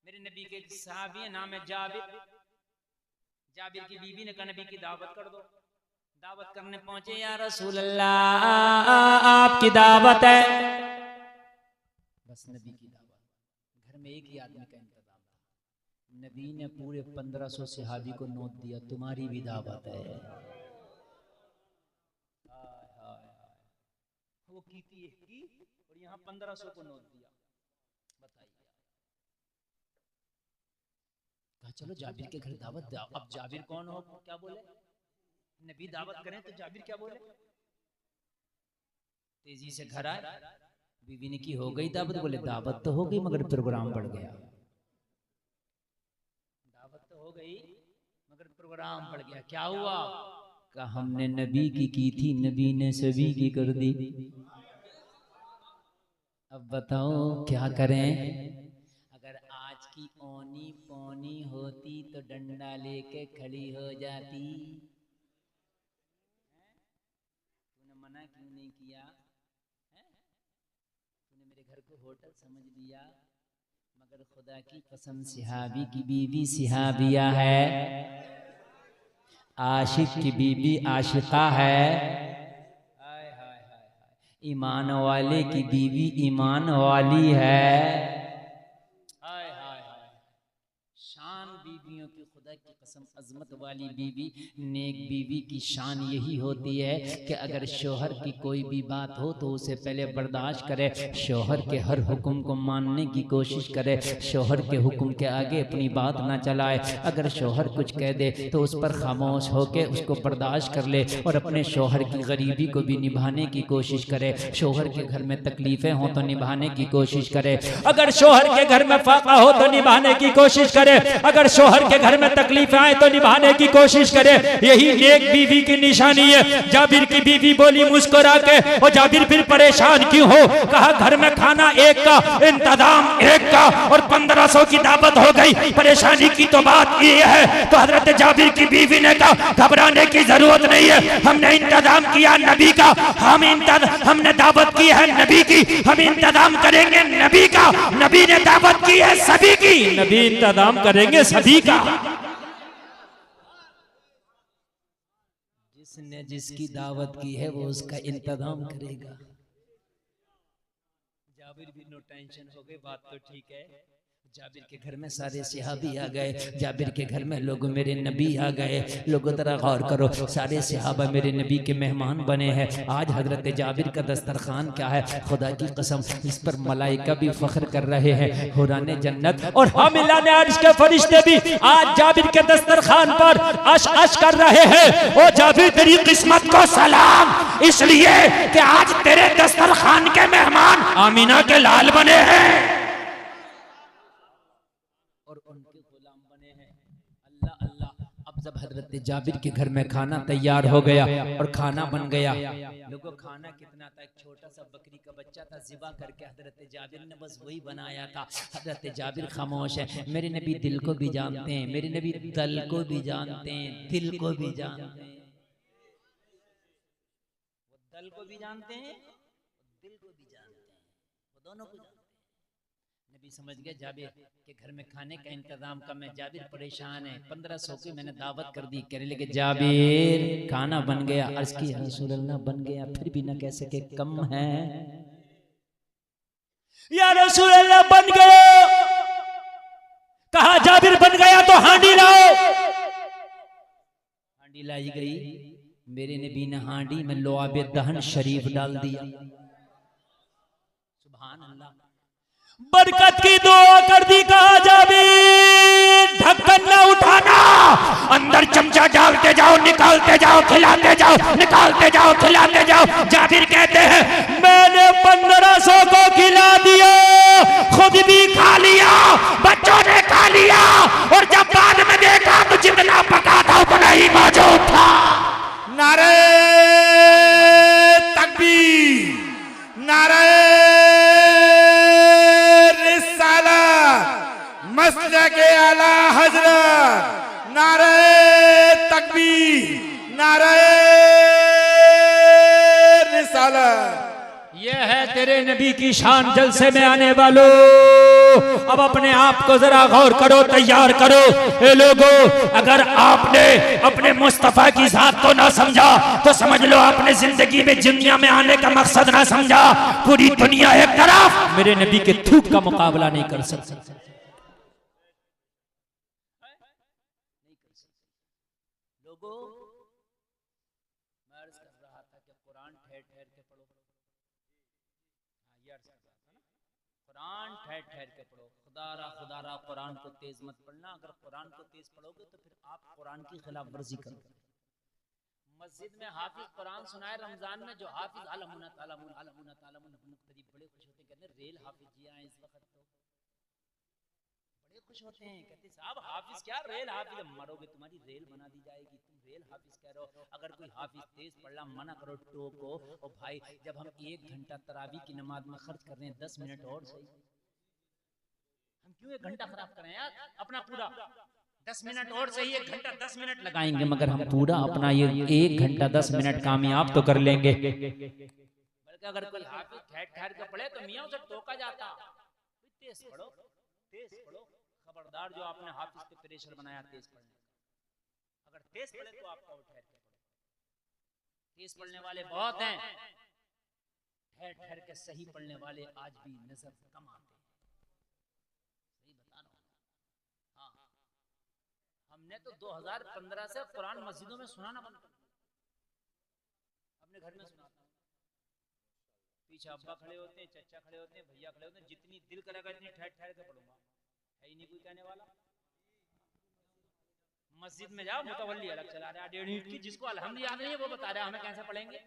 मेरे नबी के एक सहाबी है, नाम है जाबिर। जाबिर की बीवी ने कहा नबी की दावत कर दो। दावत करने पहुंचे, या रसूल अल्लाह आपकी दावत है। बस नबी की दावत, घर में एक ही आदमी का इंतजाम था। नबी ने पूरे 1500 सहाबी को नोट दिया, तुम्हारी भी दावत है। वो की थी और यहाँ 1500 को नोट दिया। बताइए, कहा चलो जाबिर के घर दावत दो। अब जाबिर कौन हो, क्या बोले? नबी दावत करें तो जाबिर क्या बोले? तेजी से घर आए, बीवी ने की हो गई दावत? बोले दावत तो हो गई मगर प्रोग्राम बढ़ गया। दावत तो हो गई मगर प्रोग्राम बढ़ गया। क्या हुआ? कहा हमने नबी की थी, नबी ने सभी की कर दी। अब बताओ क्या करें? अगर आज की ओनी पौनी होती तो डंडा लेके खड़ी हो जाती। तूने मना क्यों नहीं किया? तूने मेरे घर को होटल समझ लिया। मगर खुदा की कसम सिहाबी की बीवी सिहाबिया है, आशिक की बीवी आशिका है, ईमान वाले की बीवी ईमान वाली है। हाय हाय हाय, शान बीवियों की, खुदा की कसम अजमत वाली बीवी, नेक बीवी की शान यही होती है कि अगर शोहर की कोई भी बात हो तो उसे पहले बर्दाश्त करे, शोहर के हर हुक्म को मानने की कोशिश करे, शोहर के हुक्म के आगे अपनी बात ना चलाए। अगर शोहर कुछ कह दे तो उस पर खामोश होके उसको बर्दाश्त कर ले और अपने शोहर की गरीबी को भी निभाने की कोशिश करे। शोहर के घर में तकलीफें हो तो निभाने की कोशिश करे। अगर शोहर के घर में फाका हो तो निभाने की कोशिश करे। अगर शोहर के घर में तकलीफें आए तो निभाने की कोशिश करे। यही नेक बीवी की निशानी है। जाबिर की बीवी बोली मुस्कुरा के, और जाबिर फिर परेशान क्यों हो? कहा घर में खाना एक का, इंतजाम एक का, और 1500 की दावत हो गई। परेशानी की तो बात ये है। तो हजरत जाबिर की बीवी ने कहा घबराने की जरूरत नहीं है, हमने इंतजाम किया नबी का, हमने दावत की है नबी की, हम इंतजाम करेंगे नबी का। नबी ने दावत की है सभी की, नबी इंतजाम करेंगे सभी का। जिसने जिसकी दावत की है वो उसका इंतजाम करेगा। जाबिर भी नो टेंशन हो गई, बात तो ठीक है। जाबिर के घर में सारे सहाबी आ गए। जाबिर के घर में लोग मेरे नबी आ गए। लोगों तरह गौर करो, सारे सहाबा मेरे नबी के मेहमान बने हैं। आज हजरत जाबिर का दस्तरखान क्या है, खुदा की कसम इस पर मलाइका भी फख्र कर रहे हैं, हुराने जन्नत और हामिलाने अर्श के फरिश्ते भी आज जाबिर के दस्तरखान पर अश अश कर रहे हैं। ओ जाबिर तेरी किस्मत को सलाम, इसलिए कि आज तेरे दस्तरखान के मेहमान आमीना के लाल बने हैं और उनके गुलाम बने हैं। अल्लाह अल्लाह। अब जब हजरत जाबिर के घर में खाना तैयार हो गया और खाना बन गया, लोगों खाना कितना था, एक छोटा सा बकरी का बच्चा था, ज़िबा करके हजरत जाबिर ने बस वही बनाया था। हजरत जाबिर खामोश है। मेरे नबी दिल को भी जानते हैं, मेरे नबी दल को भी जानते हैं, दिल को भी जानते हैं। वो दल को भी जानते हैं, दिल को भी जानते हैं, वो दोनों को जानते हैं। नबी समझ गए जाबिर के घर में खाने का इंतजाम कम है, जाबिर परेशान है। 1500 की मैंने दावत कर दी, कहने लगे जाबिर खाना बन गया। अर्ज की रसूल अल्लाह बन गया, फिर भी ना कह सके कम है। या रसूल अल्लाह बन गया। कहा जाबिर बन गया तो हांडी लाओ। हांडी लाई गई। मेरे नबी ने हांडी में लुआबे दहन शरीफ डाल दिया। सुभान अल्लाह। बरकत की दुआ कर दी। कहा जाबिर ढक्कन न उठाना, अंदर चमचा डालते जाओ निकालते जाओ, खिलाते जाओ निकालते जाओ, खिलाते जाओ। जाबिर कहते हैं मैंने 1500 को खिला दिया, खुद भी खा लिया, बच्चों ने खा लिया, और जब बाद में देखा तो जितना पका था उतना ही मौजूद था। नारे तकबीर, नारे मस्जिद के आला हजरत, नारे तकबीर, नारे रिसालत। यह है तेरे नबी की शान जलसे में आने वालों, अब अपने आप को जरा गौर करो, तैयार करो। ए लोगों, अगर आपने अपने मुस्तफा की जात को ना समझा तो समझ लो आपने जिंदगी में दुनिया में आने का मकसद ना समझा। पूरी दुनिया एक तरफ, मेरे नबी के थूक का मुकाबला नहीं कर सकती। लोगों, मैं अर्ज कर रहा था कि कुरान ठहर ठहर के पढ़ो। कुरान ठहर ठहर के पढ़ो। खुदारा कुरान को तेज मत पढ़ना। अगर कुरान को तेज पढ़ोगे तो फिर आप कुरान की खिलाफ वर्जी करोगे। मस्जिद में हाफिज कुरान सुनाए रमजान में, जो हाफिज अलमुना तालमुन अलमुना तालमुन मुक्तदी बड़े खुश होते, कहते रेल हाफिज जी आए इस वक्त, तो बड़े खुश होते हैं, कहते साहब हाफिज क्या, रेल हाफिज, मरोगे तुम्हारी रेल बना दी जाएगी, तुम रेल हाफिज कह रहे हो। अगर कोई हाफिज तेज पढ़ना मना करो, टोको। और भाई जब हम 1 घंटा तरावी की नमाज में खर्च कर रहे हैं, 10 मिनट और सही, हम क्यों 1 घंटा खराब करें यार अपना पूरा। 10 मिनट और सही, 1 घंटा 10 मिनट लगाएंगे, मगर हम पूरा अपना ये 1 घंटा 10 मिनट कामयाब तो कर लेंगे। बल्कि अगर कोई हाफिज ठहर ठहर के पढ़े तो मियां उसे टोका जाता, तेज पढ़ो तेज पढ़ो। खबरदार जो आपने हाफिज पे प्रेशर बनाया तेज पढ़ने का, अगर तेज पढ़े तो आपका वो ठहर के पढ़े। तेज पढ़ने वाले बहुत हैं, ठहर ठहर के सही पढ़ने वाले आज भी नजर कम आते हैं। सही बता रहा हूं। हाँ, हमने तो 2015 से कुरान मस्जिदों में सुनाना बंद कर दिया। अपने घर में सुनाता हूं, पीछे अब्बा खड़े होते हैं, चचा खड़े होते हैं, भैया खड़े होते हैं, जितनी दिल करेगा इतनी ठहर ठहर के पढ़ूंगा, है ही नहीं कोई कहने वाला। मस्जिद में जाओ, मुतवल्ली अलग चला रहा है 1.5 ईंट की, जिसको अल्हम्द याद नहीं है वो बता रहा है हमें कैसे पढ़ेंगे।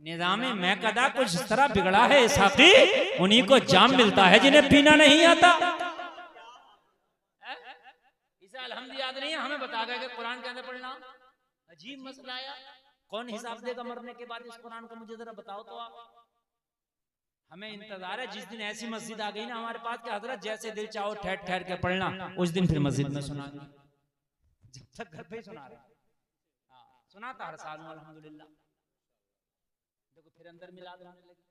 निजामे मैकदा कुछ इस तरह बिगड़ा है साकी, उन्हीं को जाम मिलता है जिन्हें पीना नहीं आता। इसे अल्हम्द याद नहीं है, हमें बता गया कि कुरान के अंदर पढ़ना। अजीब मसला आया, कौन हिसाब देगा मरने के बाद इस कुरान को, मुझे जरा बताओ तो आप। हमें इंतजार है जिस दिन ऐसी मस्जिद आ गई ना हमारे पास कि हजरत जैसे दिल चाहो ठहर ठहर के पढ़ना, उस दिन फिर मस्जिद में सुना। जब तक घर पे सुना रहे, सुनाता हर साल अल्हम्दुलिल्लाह। देखो फिर अंदर मिला देने लगे।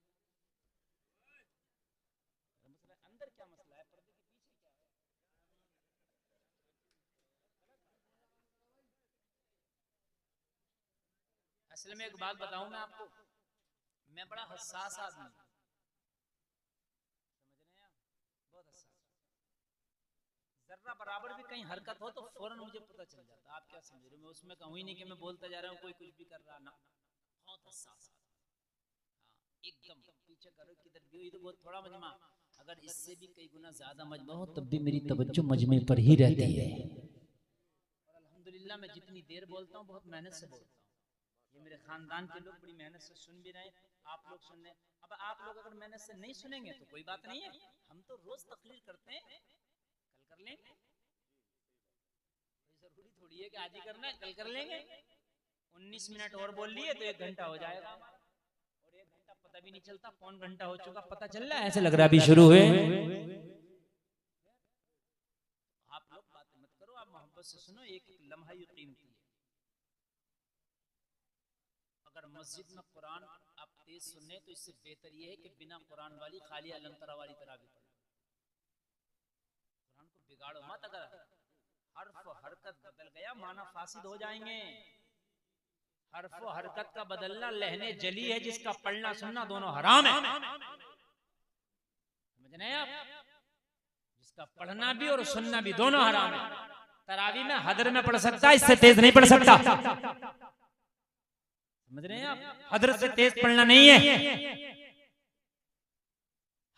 अंदर क्या मसला है, पर्दे के पीछे क्या है। असल में एक बात बताऊं मैं आपको, मैं बड़ा हसास आदमी, जर्रा बराबर भी कहीं हरकत हो तो फौरन मुझे पता चल जाता। आप क्या समझ रहे हो, मैं उसमें कहूँ ही नहीं कि मैं बोलता जा रहा हूँ कोई कुछ भी कर रहा ना, बहुत हसास। एकदम पीछे करो किधर भी, तो बहुत थोड़ा मजमा, अगर इससे भी कई गुना ज्यादा मजमा हो तब भी मेरी तवज्जो मजमे पर ही रहती है। और अल्हम्दुलिल्लाह मैं जितनी देर बोलता हूँ बहुत मेहनत से बोलता हूँ। ये मेरे खानदान के लोग बड़ी मेहनत से सुन भी रहे हैं, आप लोग सुन रहे। अब आप लोग अगर मेहनत से नहीं सुनेंगे तो कोई बात नहीं है, हम तो रोज तकरीर करते हैं, कल कर लेंगे। जरूरी थोड़ी है कि आज ही करना है, कल कर लेंगे। 19 मिनट और बोल लिए तो 1 घंटा हो जाएगा, और 1 घंटा पता भी नहीं चलता, पौन घंटा हो चुका पता चल रहा है, ऐसे लग रहा है अभी शुरू हुए। आप लोग बात मत करो, आप मोहब्बत से सुनो, एक एक लम्हा ये कीमती है। अगर मस्जिद में कुरान आप तेज सुनने तो इससे बेहतर ये है कि बिना कुरान वाली खाली अलंतरा वाली तरह भी पढ़ो। कुरान को बिगाड़ो मत, अगर हर्फ हरकत बदल गया माना फासिद हो जाएंगे। हर्फ हरकत का बदलना लहने जली है, जिसका पढ़ना सुनना दोनों हराम है, समझ रहे हैं आप। जिसका पढ़ना भी और सुनना भी दोनों हराम है। तरावी में हदर में पढ़ सकता है, इससे तेज नहीं पढ़ सकता, समझ रहे हैं आप। हदर से तेज पढ़ना नहीं है,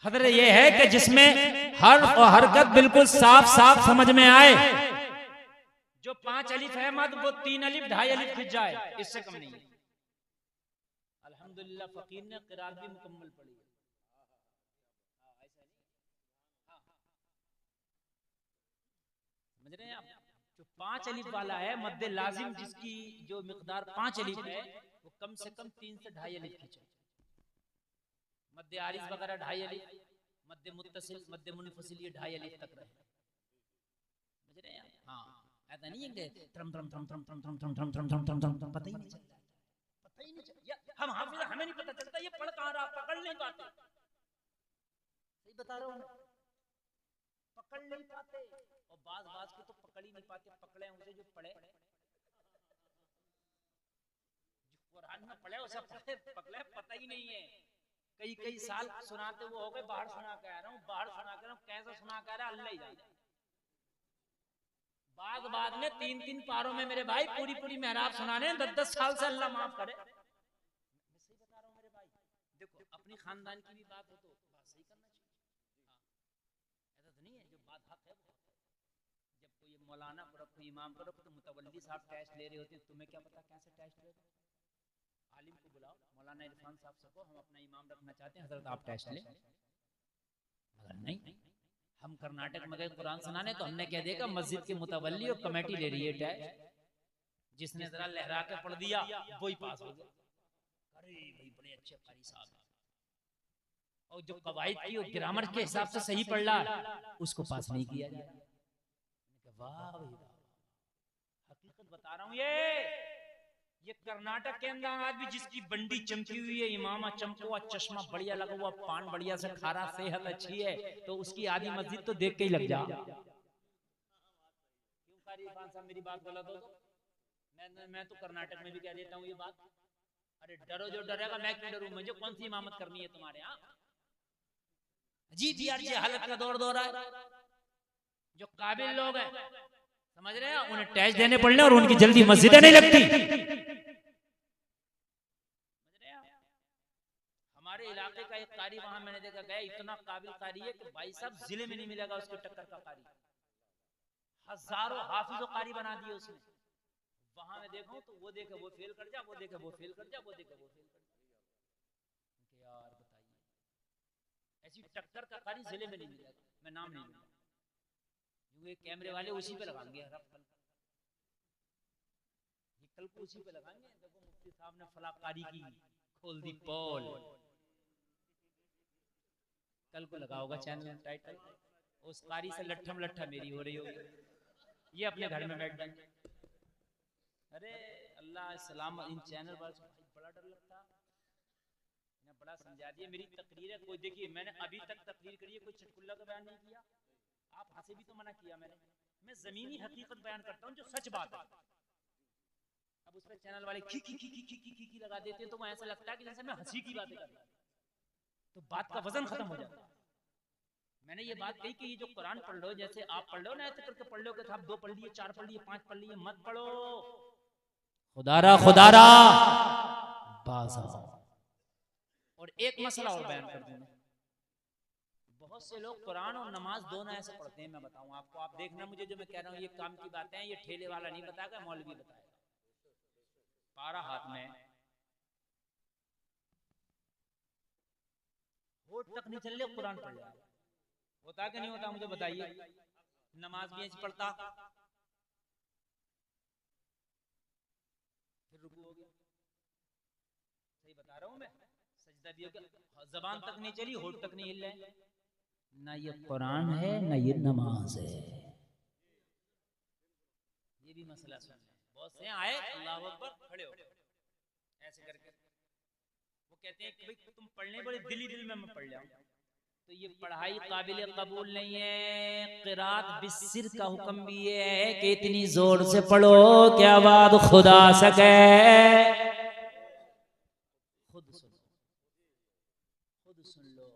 हदर ये है कि जिसमें हर्फ और हरकत बिल्कुल साफ साफ समझ में आए। जो 5 अलिफ है मत, वो 3 अलिफ 2.5 अलिफ खिंच जाए, इससे कम नहीं है। अल्हम्दुलिल्लाह फकीर ने क़िरात भी मुकम्मल पढ़ी है। समझ रहे हैं आप। जो 5 अलिफ वाला है मद्दे लाजिम, जिसकी जो मिकदार 5 अलिफ है, वो कम से कम 3 से 2.5 अलिफ खींचे। मद्दे आरिज वगैरह 2.5 अलिफ, मद्दे मुत्तसिल मद्दे मुनफसिल ये 2.5 अलिफ तक रहे। समझ रहे हैं। हाँ, ऐसा नहीं है कि ट्रम ट्रम ट्रम ट्रम ट्रम ट्रम ट्रम ट्रम ट्रम ट्रम ट्रम, पता ही नहीं चलता, पता ही नहीं चलता। हम हाफिज, हमें नहीं पता चलता ये पढ़ कहाँ रहा, पकड़ नहीं पाते। सही बता रहा हूँ, पकड़ नहीं पाते। और बाज को तो पकड़ ही नहीं पाते, पकड़े उसे जो पढ़े, जो कुरान में पढ़े उसे पकड़े पता ही नहीं है। कई साल सुनाते वो हो गए, बाहर सुना के आ रहा हूँ, बाहर सुना के कैसे सुना के आ रहा अल्लाह ही जाने। बाद में 3 पारों में मेरे भाई पूरी मेहराब सुनाने 10 साल से, अल्लाह माफ करे। मैं सही बता रहा हूँ मेरे भाई, देखो अपनी खानदान की भी बात हो तो बात सही करना चाहिए। ऐसा तो नहीं है जो बात हक है वो। जब कोई मौलाना करो, कोई इमाम करो, तो मुतवल्ली साहब टेस्ट ले रहे होते हैं, तुम्हें क्या पता कैसे टेस्ट ले रहे हो। आलिम को बुलाओ, मौलाना इरफान साहब से कहो हम अपना इमाम रखना चाहते हैं, हजरत आप टेस्ट लें। मगर नहीं, हम कर्नाटक में गए कुरान सुनाने तो हमने कह दिया मस्जिद के मुतवल्ली और कमेटी ले रही है टेस्ट, जिसने जरा लहरा के पढ़ दिया वही पास हो गया। अरे भाई बड़े अच्छे कारी साहब, और जो कवायद की और ग्रामर के हिसाब से सही पढ़ रहा उसको पास नहीं किया गया। वाह भाई वाह, हकीकत बता रहा हूँ। ये कर्नाटक के अंदर आज भी जिसकी बंडी चमकी हुई है, इमामा चमकुआ, चश्मा बढ़िया लगा हुआ, पान बढ़िया से खा रहा, सेहत अच्छी है, तो उसकी आधी मस्जिद तो देख के ही लग जा। क्यों कारी इरफान साहब मेरी बात गलत हो तो मैं तो कर्नाटक में भी कह देता हूँ ये बात। अरे डरो जो डरेगा, मैं क्यों डरूं, मुझे कौन सी इमामत करनी है तुम्हारे यहाँ। जी हालत का दौर रहा है। जो काबिल लोग हैं समझ रहे हैं, उन्हें टैक्स देने पड़ने और उनकी जल्दी मस्जिदें नहीं लगती। हमारे इलाके का एक कारी वहां मैंने देखा गया, इतना काबिल कारी है कि भाई साहब जिले में नहीं मिलेगा उसके टक्कर का कारी। हजारों हाफिजों कारी बना दिए उसने। वहां मैं देखूं तो वो देखे वो फेल कर जा, वो देखे वो फेल कर जा, वो देखे वो फेल कर जा। यार बताइए, ऐसी टक्कर का कारी जिले में नहीं मिलेगा। मैं नाम नहीं लूंगा, ये कैमरे वाले उसी पे लगाएंगे, ये कल को उसी पे लगाएंगे। देखो मुफ्ती साहब ने फलाकारी की खोल दी पोल, कल को लगा होगा चैनल टाइटल, उस कारी से लट्ठम लट्ठा मेरी हो रही होगी, ये अपने घर में बैठ जाएंगे। अरे अल्लाह सलाम, इन चैनल पर बड़ा डर लगता है। मैं बड़ा समझा दिया, मेरी तकरीर है कोई, देखिए मैंने अभी तक तकरीर करी है, कोई चुटकुल्ला का बयान नहीं किया। आप हंसे भी तो मना किया मैंने, मैं जमीनी हकीकत बयान करता हूँ जो सच बात है। अब उस पर चैनल वाले खी लगा देते हैं, तो वो ऐसा लगता है कि जैसे मैं हंसी की बातें कर रहा हूं, तो बात का वजन खत्म हो जाता है। मैंने ये बात कही कि ये जो कुरान पढ़ लो, जैसे आप पढ़ लो ना ऐसे करके पढ़ लो कि आप 2 पढ़ लिए, 4 पढ़ लिए, 5 पढ़ लिए, मत पढ़ो। खुदारा बाज़ आओ। और एक मसला और बयान कर दूं, बहुत से लोग कुरान और नमाज दोनों ऐसे पढ़ते हैं। मैं बताऊं आपको, आप देखना मुझे जो मैं कह रहा हूं ये काम की बातें हैं, ये ठेले वाला नहीं बताएगा, मौलवी बताएगा। पारा हाथ में, होठ तक नहीं चल रहे, कुरान पढ़ रहा है, होता कि नहीं होता मुझे बताइए। नमाज भी ऐसी पढ़ता, फिर रुकू हो गया, सही बता रहा हूं मैं, सजदा भी हो गया, जबान तक नहीं चली, होठ तक नहीं हिल रहे। ना ये कुरान है ना ये नमाज है। ये भी मसला सुन, बहुत से आए अल्लाह अकबर खड़े हो ऐसे करके, वो कहते हैं कि भाई तुम पढ़ने बड़े दिल में मैं पढ़ लिया, तो ये पढ़ाई काबिल कबूल नहीं है। क़िरात बिस्सिर का हुक्म भी ये है कि इतनी जोर से पढ़ो कि आवाज़ खुदा सके। खुद सुन लो,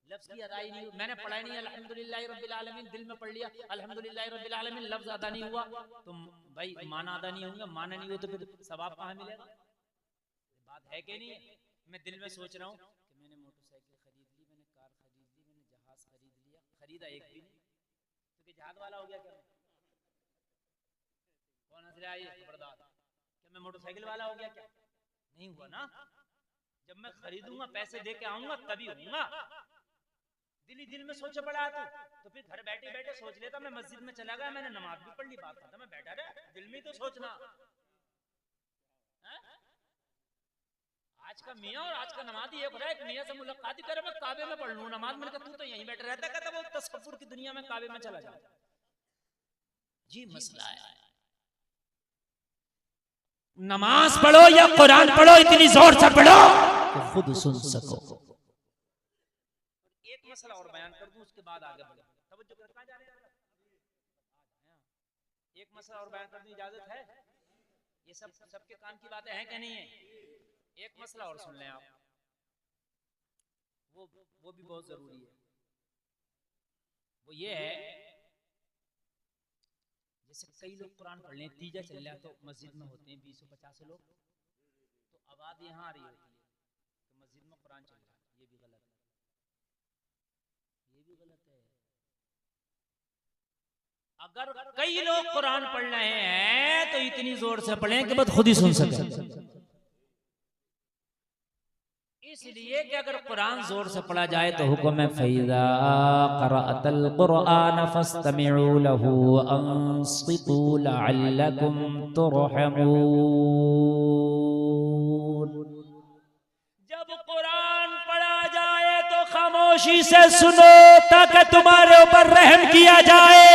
लफ्ज की अदाई नहीं, मैंने पढ़ा नहीं अल्हम्दुलिल्लाह रब्बिल आलमीन, दिल में पढ़ लिया अल्हम्दुलिल्लाह रब्बिल आलमीन, लफ्ज अदा नहीं हुआ तो भाई माना अदा नहीं होंगे, माना नहीं हो तो फिर सवाब कहाँ मिलेगा। बात है कि नहीं है। मैं दिल में सोच रहा हूँ कि मैंने मोटरसाइकिल खरीद ली, मैंने कार खरीद ली, मैंने जहाज खरीद लिया, खरीदा एक भी नहीं, क्योंकि जहाज वाला हो गया क्या? कौन हंस रहा है ये खबरदार, क्या मैं मोटरसाइकिल वाला हो गया क्या? नहीं हुआ ना। जब मैं खरीदूंगा पैसे दे के आऊंगा तभी होऊंगा। दिल में सोचा पड़ा तो फिर घर बैठे बैठे सोच लेता मैं मस्जिद में चला गया, मैंने नमाज भी पढ़ ली, बात था मैं बैठा रहा, दिल में तो सोचना। आज का मियाँ और आज का नमाज़ी एक हो रहा है, एक मियाँ से मुलाकात ही करे मैं काबे में पढ़ लूं नमाज, मैंने कहा तू तो यहीं बैठा रहता, कहता वो तसव्वुर की दुनिया में काबे में चला जाता। जी मसला है। नमाज पढ़ो या कुरान पढ़ो, इतनी जोर से पढ़ो कि खुद सुन सको। एक मसला और बयान कर दूं, उसके बाद आगे बढ़ो। तवज्जो कर, कहां जा रहे हैं? एक मसला और बयान करने की इजाजत है? ये सब सबके काम की बातें हैं कि नहीं है? एक मसला और सुन लें आप, वो भी बहुत जरूरी है। वो ये है, जैसे कई लोग कुरान पढ़ लें, तीजा चल रहा है तो मस्जिद में होते हैं 20-50 लोग, तो आवाज यहाँ आ रही होती है तो मस्जिद में कुरान चल रहा है, ये भी गलत है, ये भी गलत है। अगर कई लोग कुरान पढ़ रहे हैं तो इतनी जोर से पढ़ें कि बस खुद ही सुन सके। इसलिए कि अगर कुरान जोर से पढ़ा जाए तो हुक्म है फैज़ा क़रअतल क़ुरआन फस्तमिऊ लहू वअन्सितू लअल्लकुम तुरहमून। जब कुरान पढ़ा जाए तो खामोशी से सुनो ताकि तुम्हारे ऊपर रहम किया जाए।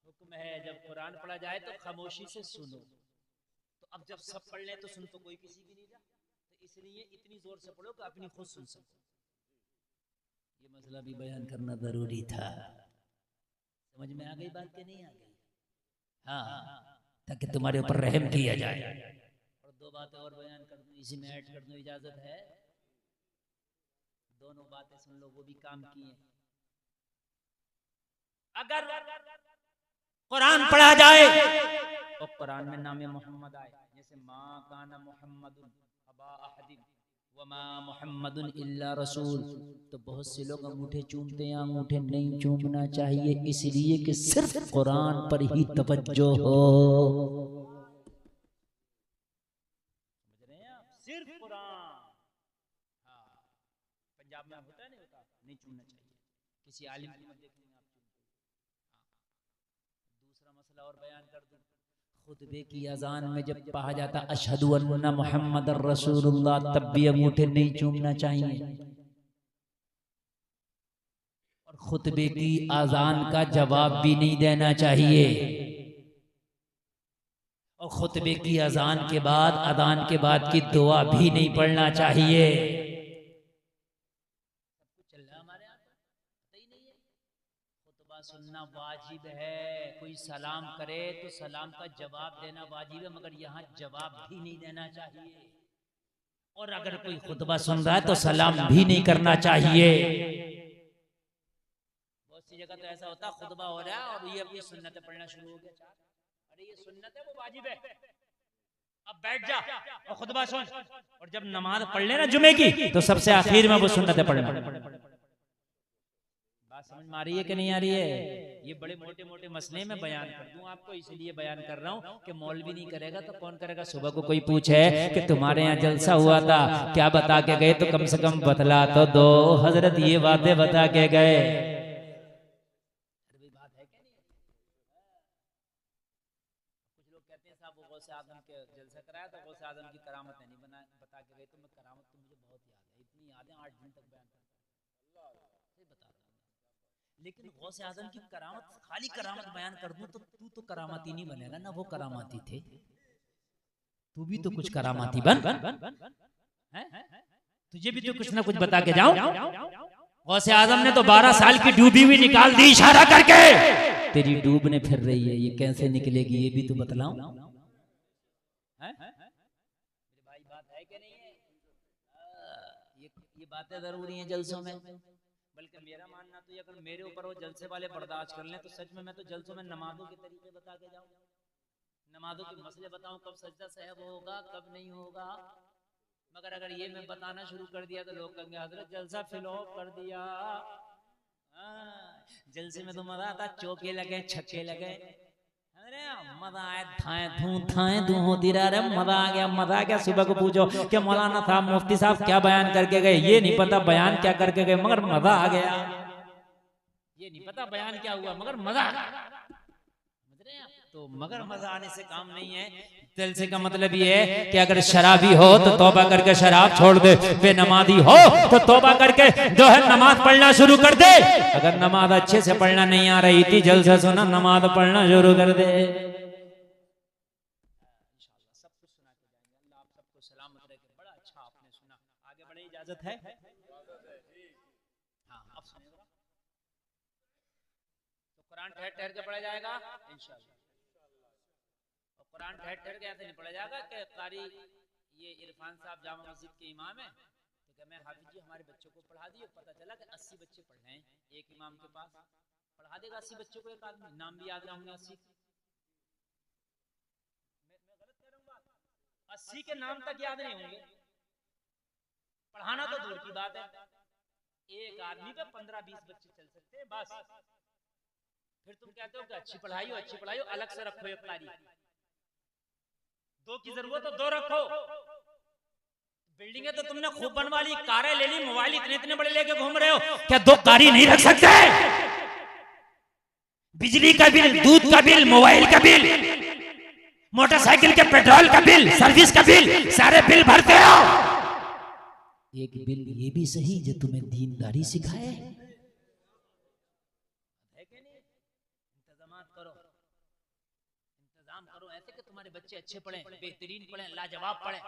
हुक्म है जब कुरान पढ़ा जाए तो खामोशी से सुनो। तो अब जब सब पढ़ लें तो सुन तो कोई किसी की नहीं जा, तो इसलिए इतनी जोर से पढ़ो कि अपनी खुद सुन सको। ये मसला भी बयान करना जरूरी था। समझ में आ गई बात कि नहीं आ गई? हाँ, ताकि तुम्हारे ऊपर रहम किया जाए। और दो बातें और बयान कर दूं, इसी में ऐड कर दूं, इजाजत है? दोनों बातें सुन लो, वो भी काम की हैं। अगर कुरान पढ़ा जाए और कुरान में नाम मोहम्मद आए, जैसे माँ काना मोहम्मदुन अबा अहदिन व मा मोहम्मदुन इल्ला रसूल, तो बहुत से लोग अंगूठे चूमते हैं। अंगूठे नहीं चूमना चाहिए, इसलिए कि सिर्फ कुरान पर ही तवज्जो हो। समझ रहे हैं आप? सिर्फ कुरान। हाँ, पंजाब में होता है नहीं होता, नहीं चूमना चाहिए। किसी आलिम की मत देखेंगे आप चूमते। दूसरा मसला और बयान कर दूं, खुतबे की अजान में जब कहा जाता अशहदु अन्ना मुहम्मदर रसूलुल्लाह, तब भी अंगूठे नहीं चूमना चाहिए। और खुतबे की अजान का जवाब भी नहीं देना चाहिए। और खुतबे की अजान के बाद, अदान के बाद की दुआ भी नहीं पढ़ना चाहिए। चल रहा हमारे यहाँ सही नहीं है। खुतबा सुनना वाजिब है। कोई सलाम करे तो सलाम का जवाब देना वाजिब है, मगर यहाँ जवाब भी नहीं देना चाहिए। और अगर कोई खुतबा सुन रहा है तो सलाम भी नहीं करना चाहिए। बहुत सी जगह तो ऐसा होता है, खुतबा हो रहा है और ये अपनी सुन्नतें पढ़ना शुरू हो गया। अरे ये सुन्नत है, वो वाजिब है। अब बैठ जा और खुतबा सुन, और जब नमाज पढ़ लेना जुमे की तो सबसे आखिर में वो सुन्नतें पढ़ना। बात समझ में आ रही है कि नहीं आ रही है? ये बड़े मोटे मोटे मसले में बयान कर दूं आपको, इसलिए बयान कर रहा हूं कि मौलवी नहीं करेगा तो कौन करेगा? सुबह को कोई पूछे कि तुम्हारे यहाँ जलसा हुआ था, क्या बता के गए, तो कम से कम बतला तो दो। हजरत ये बातें बता के गए। बात है क्या नहीं? कुछ लोग कहते हैं साहब वो गौसे आजम के जलसा कराया तो गौसे आजम की करामत नहीं बता के गए। तो मैं करामत तो मुझे बहुत याद है, इतनी यादें 8 दिन तक बयान बता रहा हूँ। लेकिन गौसे आजम की करामत, खाली करामत बयान कर दूं तो तू तो करामाती नहीं बनेगा ना, वो करामाती थे। तू भी तो कुछ करामाती बन, तुझे भी तो कुछ ना कुछ बता के जाऊं। गौसे आजम ने तो 12 साल की डूबी हुई निकाल दी इशारा करके। तेरी डूबने फिर रही है, ये कैसे निकलेगी ये भी तो बतलाऊं। भाई बात है कि नहीं है? ये बातें जरूरी हैं जलसों में। बल्कि मेरा मानना तो ये, अगर मेरे ऊपर वो जलसे वाले बर्दाश्त कर लें तो सच में मैं तो जलसों में नमाजों के तरीके बता के जाऊं, नमाजों के मसले बताऊं, कब सजदा सहब होगा कब नहीं होगा। मगर अगर ये मैं बताना शुरू कर दिया तो लोग कहेंगे हजरत जलसा फ्लॉप कर दिया। जलसे में तो मजा आता, चौके लगे छक्के लगे, मजा आए, थाए धू होती रहा, मजा आ गया, मजा आ गया। सुबह को पूछो कि मौलाना साहब मुफ्ती साहब क्या बयान करके गए, ये नहीं पता बयान क्या करके गए, मगर मजा आ गया। ये नहीं पता बयान क्या हुआ, मगर मजा आ गया। तो मगर मजा आने से काम नहीं है। जलसे का मतलब ये है कि अगर शराबी हो तो तौबा करके शराब छोड़ दे, बेनमाजी हो तो तौबा करके जो है नमाज पढ़ना शुरू कर दे। अगर नमाज अच्छे से पढ़ना नहीं आ रही थी, जलसा सुना नमाज पढ़ना शुरू कर दे। इजाजत है? हाँ, अब सुनिए। तो कुरान ठहर ठहर के पढ़ा जाएगा इंशाअल्लाह। और कुरान ठहर ठहर के ऐसे नहीं पढ़ा जाएगा कि कारी ये इरफान साहब जामा मस्जिद के इमाम है तो क्या मैं हाफिज जी हमारे बच्चों को पढ़ा दिए, पता चला कि 80 बच्चे पढ़ रहे हैं एक इमाम के पास, पढ़ा देगा 80 बच्चों को एक आदमी, नाम भी याद ना होंगे 80। मैं गलत कह रहा हूँ बात? 80 के नाम तक याद नहीं होंगे, पढ़ाना तो दूर की बात है। एक आदमी पे 15-20 बच्चे चल सकते हैं बस। फिर तुम कहते हो कि अच्छी पढ़ाई हो, अलग से रखो एक कारी। दो की जरूरत तो दो रखो। बिल्डिंगें तो तुमने खूब बनवा ली, कारें ले ली, मोबाइल इतने इतने बड़े लेके घूम रहे हो, क्या दो कारी नहीं रख सकते? बिजली का बिल, दूध का बिल, मोबाइल का बिल, मोटरसाइकिल के पेट्रोल का बिल, सर्विस का बिल, सारे बिल भरते हो। एक बिल ये भी सही जो तुम्हें दीनदारी सिखाए है कि नहीं? इंतजाम करो ऐसे कि तुम्हारे बच्चे अच्छे पढ़े, बेहतरीन पढ़े, लाजवाब पढ़े।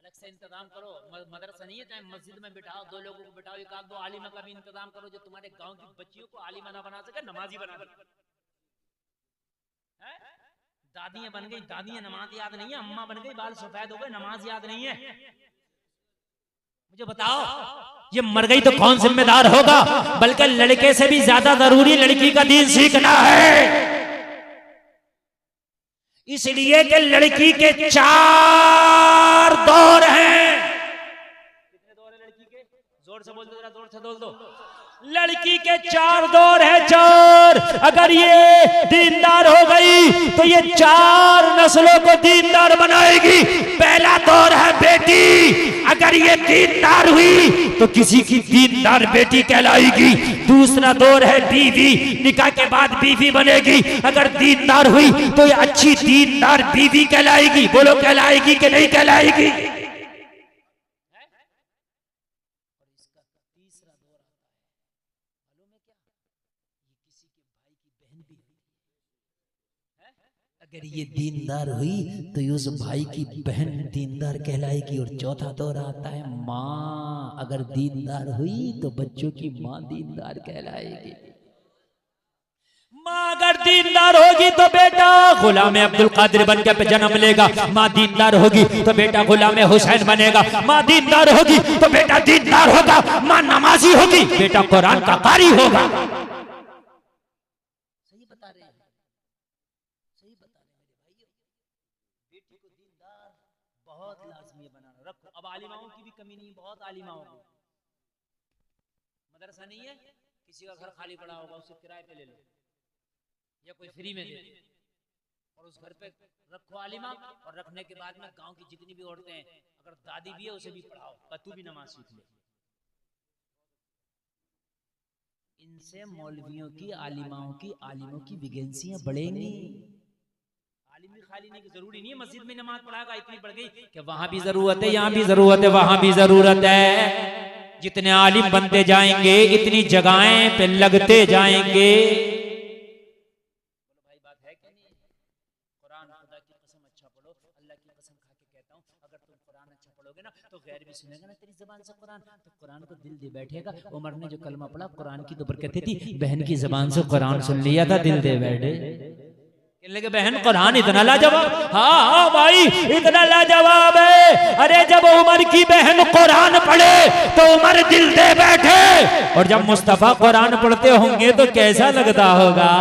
अलग से इंतजाम करो। मदरसा नहीं है, चाहे मस्जिद में बिठाओ, 2 लोगों को बिठाओ, एक आध 2 आलिमा का भी इंतजाम करो जो तुम्हारे गांव की बच्चियों को आलिमा ना बना सके, नमाजी बना सके। दादियां बन गई, दादियां नमाज याद नहीं है, अम्मा बन गई, बाल सफेद हो गए, नमाज याद नहीं है। मुझे बताओ ये मर गई तो कौन जिम्मेदार होगा? बल्कि लड़के से भी ज्यादा जरूरी लड़की का दीन सीखना है, इसलिए कि लड़की के 4 दौर हैं। कितने दौर है लड़की के? जोर से बोल दो, जरा जोर से बोल दो। लड़की के 4 दौर है, 4। अगर ये दीनदार हो गई तो ये 4 नस्लों को दीनदार बनाएगी। पहला दौर है बेटी, अगर ये दीनदार हुई तो किसी की दीनदार बेटी कहलाएगी। दूसरा दौर है बीवी, निकाह के बाद बीवी बनेगी, अगर दीनदार हुई तो ये अच्छी दीनदार बीवी कहलाएगी। बोलो कहलाएगी कि नहीं कहलाएगी? अगर ये दीनदार हुई तो उस भाई की बहन दीनदार कहलाएगी। और चौथा दौर आता है माँ, अगर दीनदार हुई तो बच्चों की माँ दीनदार कहलाएगी। माँ अगर दीनदार होगी तो बेटा गुलाम अब्दुल कादिर बन के जन्म लेगा। माँ दीनदार होगी तो बेटा गुलाम हुसैन बनेगा। माँ दीनदार होगी तो बेटा दीनदार होगा। माँ नमाजी होगी, बेटा कुरान का कारी होगा। सही बता रहे हैं, सही बता रहे हैं भाइयों। बेटी को दीनदार बहुत लाजमी बनाना रखो। अब आलिमाओं की भी कमी नहीं, बहुत आलिमाओं को मदरसा नहीं है, किसी का घर खाली पड़ा होगा उसे किराए पे ले लो या कोई फ्री में दे दे, और उस घर पे रखो आलिमा। और रखने के बाद में गांव की जितनी भी औरतें हैं, अगर दादी भी है उसे भी पढ़ाओ, तू भी नमाज सीख ले। इनसे मौलवियों की, आलिमाओं की, आलिमों की वैकेंसियां बढ़ेंगी। आलिम खाली नहीं, जरूरी नहीं है मस्जिद में नमाज पढ़ाएगा, इतनी बढ़ गई कि वहां भी जरूरत है, यहाँ भी जरूरत है, वहां भी जरूरत है। जितने आलिम बनते जाएंगे इतनी जगहें पे लगते जाएंगे। भाई बात है कि नहीं? कुरान खुदा की कसम अच्छा पढ़ो, अल्लाह की कसम खा के कहता हूँ, अगर तुम कुरान अच्छा पढ़ोगे ना तो गैर भी सुनेगा ना तेरी जुबान से कुरान, तो कुरान को दिल दे बैठेगा। उमर ने जो कलमा पढ़ा कुरान की तो बरकत थी, बहन की जुबान से कुरान सुन लिया था, दिल दे बैठे। लगे बहन कुरान इतना लाजवाब, हाँ हाँ भाई इतना लाजवाब है। अरे जब उमर की बहन कुरान पढ़े तो उमर दिल दे बैठे, और जब मुस्तफा कुरान पढ़ते होंगे तो कैसा लगता होगा?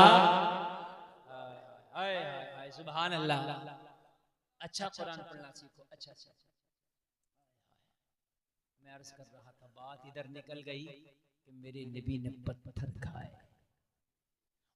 सुभान अल्लाह। अच्छा कुरान पढ़ना सीखो। अच्छा अच्छा, मैं अर्ज कर रहा था, बात इधर निकल गई कि मेरे नबी ने पत्थर खाए,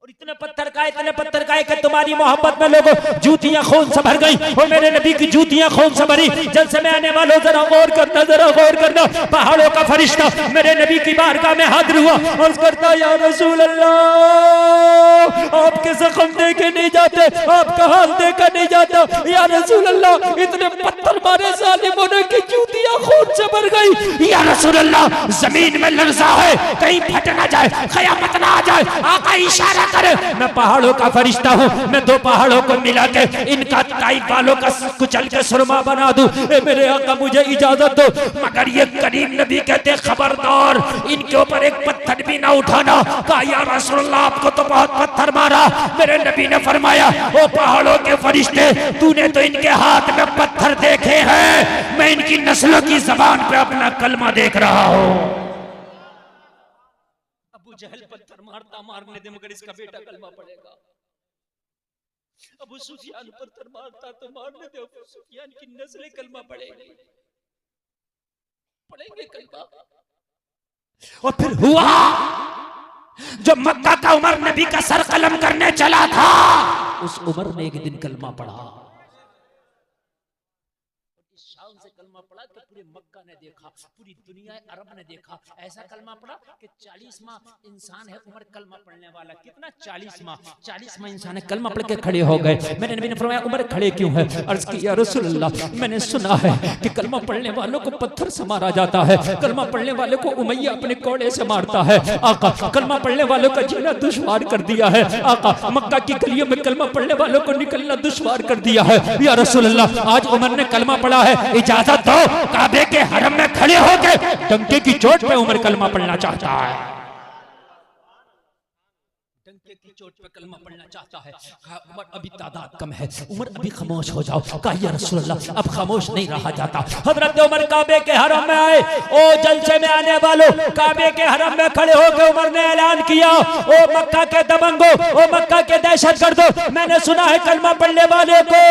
और इतने पत्थर खाए, इतने पत्थर खाए कि तुम्हारी मोहब्बत में लोगों जूतियां खून से भर गई, और मेरे नबी की जूतियां खून से भरी। जल से में आने वालों जरा गौर करना, जरा गौर करना। पहाड़ों का फरिश्ता मेरे नबी की बारगाह में हाजिर हुआ और करता, या रसूल अल्लाह आपके जख्म देके नहीं जाते, आपका हाल देखा नहीं जाता। या रसूल अल्लाह इतने पत्थर मारे जालिमों ने की जूतियां खून से भर गई। या रसूल अल्लाह जमीन में लर्जा है, कहीं फट ना जाए, कयामत ना आ जाए। आका इशारा कर, मैं पहाड़ों का फरिश्ता हूँ, मैं दो पहाड़ों को मिला के इनका ताइफ वालों का कुचल के सुरमा बना दूं। मेरे आका मुझे इजाजत दो। मगर ये करीम नबी कहते खबरदार, इनके ऊपर एक पत्थर भी ना उठाना। कहा या रसूलल्लाह आपको तो बहुत पत्थर मारा। मेरे नबी ने फरमाया ओ पहाड़ों के फरिश्ते, तूने तो इनके हाथ में पत्थर देखे हैं, मैं इनकी नस्लों की जबान पे अपना कलमा देख रहा हूं। अबू जहल पत्थर मारता मारने दे, मगर इसका बेटा कलमा पड़ेगा। अबू सुफियान पत्थर मारता तो मारने दे, अबू सुफियान की नस्लें कलमा पड़ेगी, पढ़ेंगे कलमा। और फिर हुआ जो मक्का का उमर नबी का सर कलम करने चला था, उस उमर ने एक दिन कलमा पढ़ा। शान से कलमा पढ़ा कि पूरे मक्का ने देखा, पूरी दुनिया अरब ने देखा। ऐसा कलमा पढ़ा कि 40वां इंसान है उमर कलमा पढ़ने वाला। कितना 40वां इंसान है, कलमा पढ़ के खड़े हो गए। मैंने नबी ने फरमाया उमर खड़े क्यों है? अर्ज की या रसूलल्लाह, मैंने सुना है कि कलमा पढ़ने वालों को पत्थर से मारा जाता है, कलमा पढ़ने वाले को उमैया अपने कोड़े से मारता है। आका, कलमा पढ़ने वालों का जीना दुश्वार कर दिया है। आका, मक्का की गलियों में कलमा पढ़ने वालों को निकलना दुश्वार कर दिया है। या रसूलल्लाह, आज उमर ने कलमा पढ़ा है, इजाजत दो काबे के हरम में खड़े होकर डंके की चोट पे उमर कलमा पढ़ना चाहता है। डंके की चोट पे कलमा पढ़ना चाहता है। कहा उमर अभी तादाद कम है, उमर अभी खामोश हो जाओ। कहा या रसूलल्लाह, अब खामोश नहीं रहा जाता। हजरत उमर काबे के हरम में आए। ओ जलसे में आने वालों, काबे के हरम में खड़े होकर उमर ने ऐलान किया, ओ मक्का के दबंगो, ओ मक्का के दहशतगर्दो, मैंने सुना है कलमा पढ़ने वाले को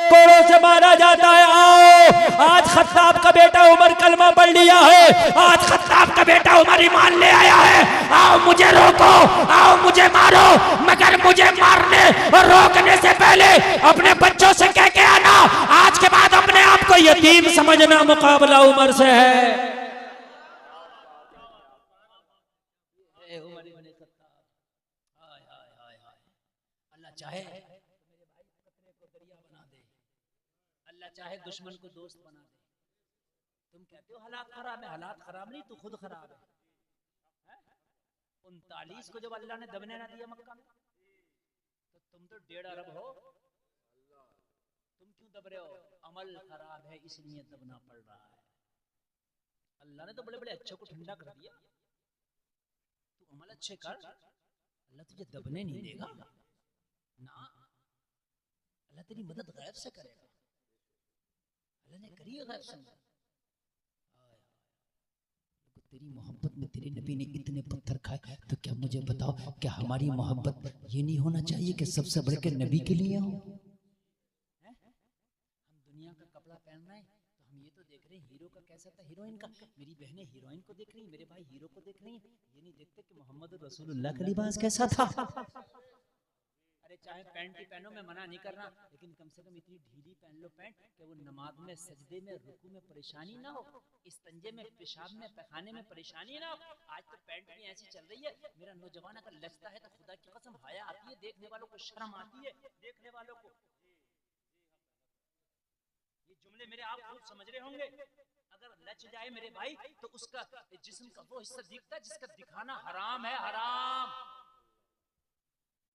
कोड़ों से मारा जाता है। आओ, आज खत्ताब का बेटा उमर कलमा पढ़ लिया है, आज खत्ताब का बेटा उमर ईमान ले आया है। आओ मुझे रोको, आओ मुझे मारो, मगर मुझे मारने और रोकने से पहले अपने बच्चों से कह के आना, आज के बाद अपने आप को यतीम समझना, मुकाबला उमर से है। अल्लाह चाहे चाहे दुश्मन को दोस्त बना दे। तुम कहते हो हालात खराब है, हालात खराब नहीं, तू खुद खराब है। 39 को जब अल्लाह ने दबने ना दिया मक्का में, तो तुम तो 1.5 अरब हो, तुम क्यों दब रहे हो? अमल खराब है इसलिए दबना पड़ रहा है। अल्लाह ने तो बड़े बड़े अच्छे को ठंडा कर दिया, तू अमल अच्छे कर, अल्लाह तुझे दबने नहीं देगा ना। अल्लाह तेरी मदद गैब से करेगा, अल्लाह ने करी है गैब से। तेरी मोहब्बत में तेरे नबी ने इतने पत्थर खाए, तो क्या मुझे बताओ, क्या हमारी मोहब्बत ये नहीं होना चाहिए कि सबसे बढ़ के नबी के लिए हो? हम दुनिया का कपड़ा पहन रहे हैं तो हम ये तो देख रहे हैं हीरो का कैसा था, हीरोइन का। मेरी बहनें हीरोइन को देख रही, मेरे भाई हीरो को देख रही हैं, ये नहीं देखते कि मोहम्मद रसूलुल्लाह का लिबास कैसा था। अरे चाहे पैंट ही पहनो, मैं मना नहीं कर रहा, लेकिन कम से कम इतनी ढीली पहन लो पैंट कि वो नमाज में, सजदे में, रुकू में परेशानी ना हो, इस्तंजे में, पेशाब में, पैखाने में परेशानी ना हो। आज तो पैंट भी ऐसी चल रही है, मेरा नौजवान अगर लगता है तो खुदा की कसम हया आती है, देखने वालों को शर्म आती है, देखने वालों को। ये जुमले मेरे आप खुद समझ रहे होंगे। अगर लच जाए मेरे भाई तो उसका जिस्म का वो हिस्सा दिखता है जिसका दिखाना हराम है, हराम।